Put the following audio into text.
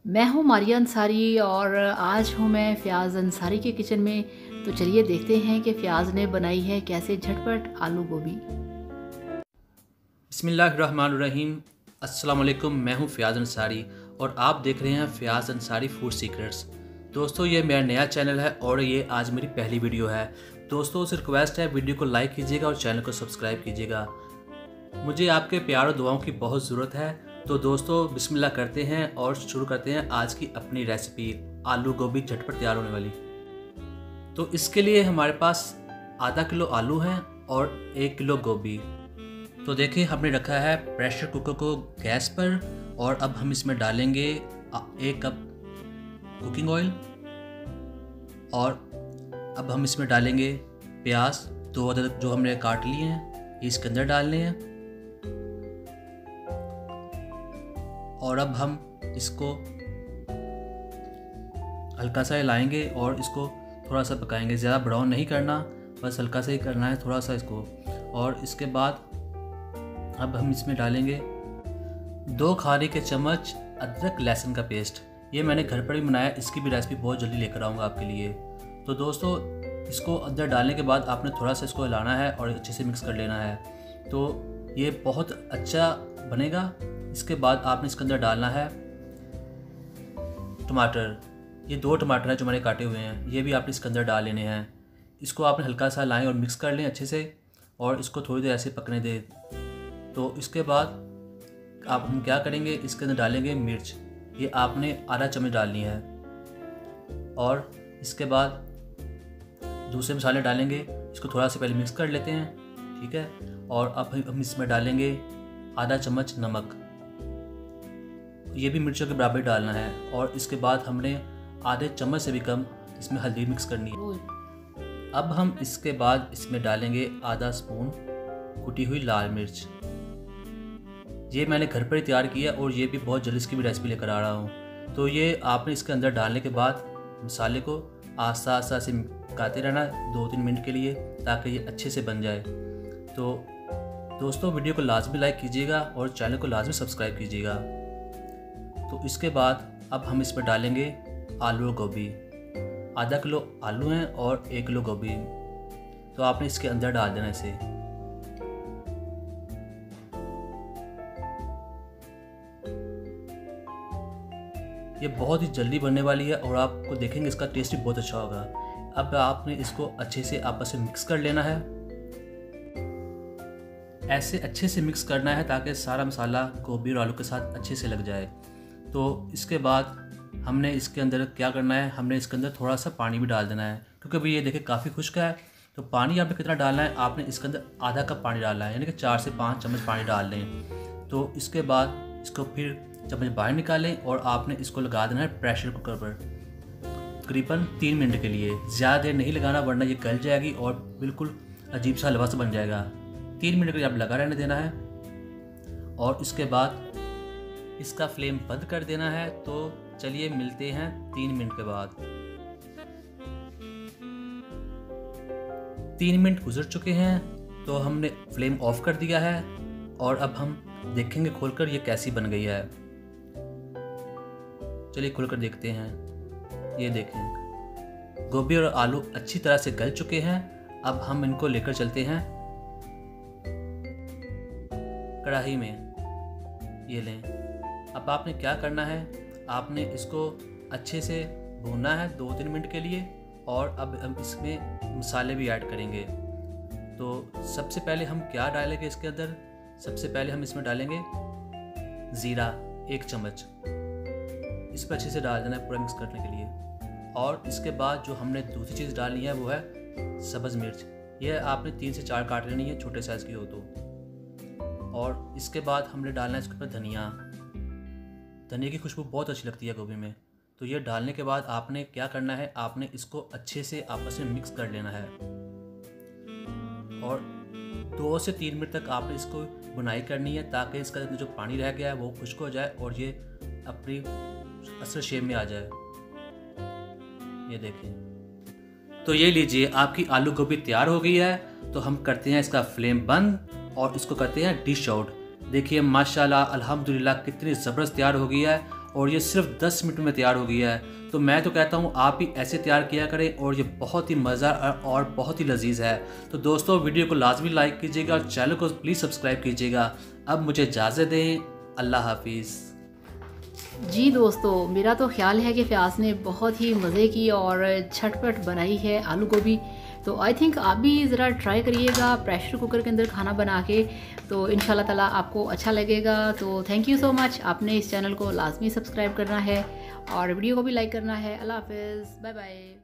मैं हूँ मारिया अंसारी और आज हूँ मैं फ़याज़ अंसारी के किचन में। तो चलिए देखते हैं कि फ़याज़ ने बनाई है कैसे झटपट आलू गोभी। बिस्मिल्लाहिर्रहमानिर्रहीम। अस्सलाम वालेकुम। मैं हूं फ़याज़ अंसारी और आप देख रहे हैं फ़याज़ अंसारी फूड सीक्रेट्स। दोस्तों, ये मेरा नया चैनल है और ये आज मेरी पहली वीडियो है। दोस्तों से रिक्वेस्ट है, वीडियो को लाइक कीजिएगा और चैनल को सब्सक्राइब कीजिएगा। मुझे आपके प्यार और दुआओं की बहुत ज़रूरत है। तो दोस्तों, बिस्मिल्लाह करते हैं और शुरू करते हैं आज की अपनी रेसिपी, आलू गोभी झटपट तैयार होने वाली। तो इसके लिए हमारे पास आधा किलो आलू हैं और 1 किलो गोभी। तो देखिए, हमने रखा है प्रेशर कुकर को गैस पर और अब हम इसमें डालेंगे 1 कप कुकिंग ऑयल और अब हम इसमें डालेंगे प्याज 2 अदद जो हमने काट लिए हैं, इसके अंदर डालने हैं। और अब हम इसको हल्का सा हिलाएंगे और इसको थोड़ा सा पकाएंगे। ज़्यादा ब्राउन नहीं करना, बस हल्का सा ही करना है थोड़ा सा इसको। और इसके बाद अब हम इसमें डालेंगे 2 खाने के चम्मच अदरक लहसुन का पेस्ट। ये मैंने घर पर ही बनाया, इसकी भी रेसिपी बहुत जल्दी लेकर आऊँगा आपके लिए। तो दोस्तों, इसको अंदर डालने के बाद आपने थोड़ा सा इसको हिलाना है और अच्छे से मिक्स कर लेना है। तो ये बहुत अच्छा बनेगा। इसके बाद आपने इसके अंदर डालना है टमाटर। ये 2 टमाटर हैं जो मैंने काटे हुए हैं, ये भी आपने इसके अंदर डाल लेने हैं। इसको आपने हल्का सा लाएं और मिक्स कर लें अच्छे से और इसको थोड़ी देर ऐसे पकने दें। तो इसके बाद आप हम क्या करेंगे, इसके अंदर डालेंगे मिर्च। ये आपने आधा चम्मच डालनी है। और इसके बाद दूसरे मसाले डालेंगे। इसको थोड़ा सा पहले मिक्स कर लेते हैं, ठीक है। और अब हम इसमें डालेंगे आधा चम्मच नमक, ये भी मिर्चों के बराबर डालना है। और इसके बाद हमने आधे चम्मच से भी कम इसमें हल्दी मिक्स करनी है। अब हम इसके बाद इसमें डालेंगे आधा स्पून कुटी हुई लाल मिर्च। ये मैंने घर पर ही तैयार किया और ये भी बहुत जल्दी इसकी भी रेसिपी लेकर आ रहा हूँ। तो ये आपने इसके अंदर डालने के बाद मसाले को आस्ता आस्ता से पकाते रहना 2-3 मिनट के लिए, ताकि ये अच्छे से बन जाए। तो दोस्तों, वीडियो को लाजमी लाइक कीजिएगा और चैनल को लाजमी सब्सक्राइब कीजिएगा। तो इसके बाद अब हम इसमें डालेंगे आलू और गोभी। आधा किलो आलू हैं और 1 किलो गोभी। तो आपने इसके अंदर डाल देना इसे। ये बहुत ही जल्दी बनने वाली है और आपको देखेंगे इसका टेस्ट भी बहुत अच्छा होगा। अब आपने इसको अच्छे से आपस में मिक्स कर लेना है। ऐसे अच्छे से मिक्स करना है ताकि सारा मसाला गोभी और आलू के साथ अच्छे से लग जाए। तो इसके बाद हमने इसके अंदर क्या करना है, हमने इसके अंदर थोड़ा सा पानी भी डाल देना है, क्योंकि अभी ये देखिए काफ़ी खुश्क है। तो पानी यहाँ पे कितना डालना है, आपने इसके अंदर आधा कप पानी डालना है, यानी कि 4 से 5 चम्मच पानी डाल लें। तो इसके बाद इसको फिर चम्मच बाहर निकालें और आपने इसको लगा देना है प्रेशर कुकर पर तकरीबन 3 मिनट के लिए। ज़्यादा देर नहीं लगाना, वरना ये गल जाएगी और बिल्कुल अजीब सा हलवा सा बन जाएगा। 3 मिनट के लिए आप लगा रहने देना है और इसके बाद इसका फ्लेम बंद कर देना है। तो चलिए मिलते हैं 3 मिनट के बाद। 3 मिनट गुजर चुके हैं, तो हमने फ्लेम ऑफ कर दिया है और अब हम देखेंगे खोलकर ये कैसी बन गई है। चलिए खोलकर देखते हैं। ये देखें, गोभी और आलू अच्छी तरह से गल चुके हैं। अब हम इनको लेकर चलते हैं कढ़ाई में। ये लें। अब आपने क्या करना है, आपने इसको अच्छे से भूनना है 2-3 मिनट के लिए। और अब हम इसमें मसाले भी ऐड करेंगे। तो सबसे पहले हम क्या डालेंगे इसके अंदर, सबसे पहले हम इसमें डालेंगे ज़ीरा 1 चम्मच। इस पर अच्छे से डाल देना है पूरा मिक्स करने के लिए। और इसके बाद जो हमने दूसरी चीज़ डालनी है वो है सब्ज़ मिर्च। ये आपने 3 से 4 काट लेनी है, छोटे साइज़ की हो तो। और इसके बाद हमने डालना है इसके ऊपर धनिया। धनिया की खुशबू बहुत अच्छी लगती है गोभी में। तो ये डालने के बाद आपने क्या करना है, आपने इसको अच्छे से आपस में मिक्स कर लेना है। और 2 से 3 मिनट तक आपने इसको बुनाई करनी है, ताकि इसका जो पानी रह गया है वो खुश्क हो जाए और ये अपनी असल शेप में आ जाए। ये देखें। तो ये लीजिए, आपकी आलू गोभी तैयार हो गई है। तो हम करते हैं इसका फ्लेम बंद और इसको करते हैं डिश आउट। देखिए माशाल्लाह अल्हम्दुलिल्लाह कितनी ज़बरदस्त तैयार हो गई है और ये सिर्फ 10 मिनट में तैयार हो गया है। तो मैं तो कहता हूँ आप भी ऐसे तैयार किया करें और ये बहुत ही मज़ेदार और बहुत ही लजीज है। तो दोस्तों वीडियो को लाजमी लाइक कीजिएगा और चैनल को प्लीज़ सब्सक्राइब कीजिएगा। अब मुझे इजाज़त दें, अल्लाह हाफिज़। जी दोस्तों, मेरा तो ख्याल है कि फ़याज़ ने बहुत ही मज़े की और झटपट बनाई है आलू गोभी। तो आई थिंक आप भी ज़रा ट्राई करिएगा प्रेशर कुकर के अंदर खाना बना के, तो इंशाल्लाह ताला आपको अच्छा लगेगा। तो थैंक यू सो मच। आपने इस चैनल को लाजमी सब्सक्राइब करना है और वीडियो को भी लाइक करना है। अल्लाह हाफ़िज़, बाय बाय।